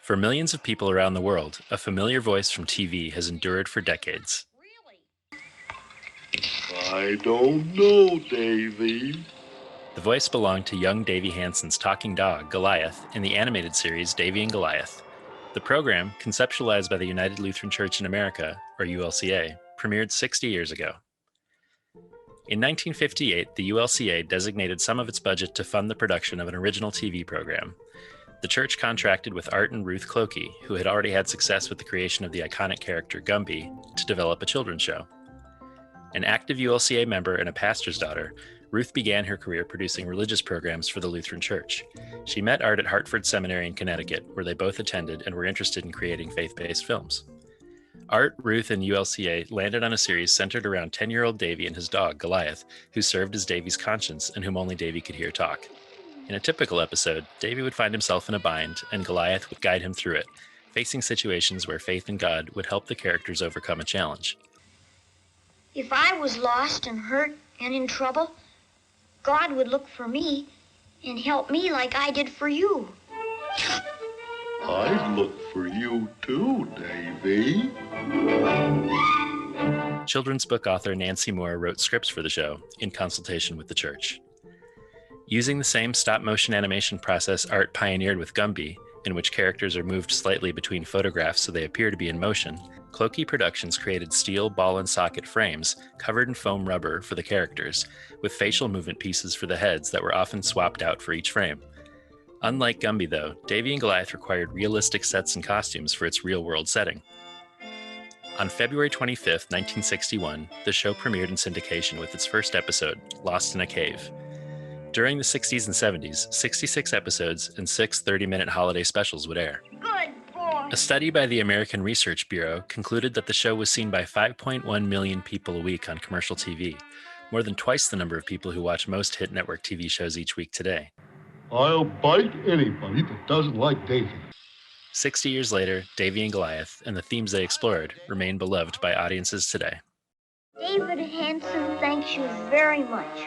For millions of people around the world, a familiar voice from TV has endured for decades. I don't know, Davey. The voice belonged to young Davey Hansen's talking dog, Goliath, in the animated series Davey and Goliath. The program, conceptualized by the United Lutheran Church in America, or ULCA, premiered 60 years ago. In 1958, the ULCA designated some of its budget to fund the production of an original TV program. The church contracted with Art and Ruth Clokey, who had already had success with the creation of the iconic character Gumby, to develop a children's show. An active ULCA member and a pastor's daughter, Ruth began her career producing religious programs for the Lutheran Church. She met Art at Hartford Seminary in Connecticut, where they both attended and were interested in creating faith-based films. Art, Ruth, and ULCA landed on a series centered around 10-year-old Davey and his dog, Goliath, who served as Davey's conscience and whom only Davey could hear talk. In a typical episode, Davey would find himself in a bind, and Goliath would guide him through it, facing situations where faith in God would help the characters overcome a challenge. If I was lost and hurt and in trouble, God would look for me and help me like I did for you. I'd look for you too, Davey. Children's book author Nancy Moore wrote scripts for the show in consultation with the church. Using the same stop-motion animation process Art pioneered with Gumby, in which characters are moved slightly between photographs so they appear to be in motion, Clokey Productions created steel ball and socket frames covered in foam rubber for the characters, with facial movement pieces for the heads that were often swapped out for each frame. Unlike Gumby, though, Davey and Goliath required realistic sets and costumes for its real-world setting. On February 25, 1961, the show premiered in syndication with its first episode, Lost in a Cave. During the 60s and 70s, 66 episodes and 6 30-minute holiday specials would air. Good boy. A study by the American Research Bureau concluded that the show was seen by 5.1 million people a week on commercial TV, more than twice the number of people who watch most hit network TV shows each week today. I'll bite anybody that doesn't like Davey. 60 years later, Davey and Goliath and the themes they explored remain beloved by audiences today. David Hansen thanks you very much.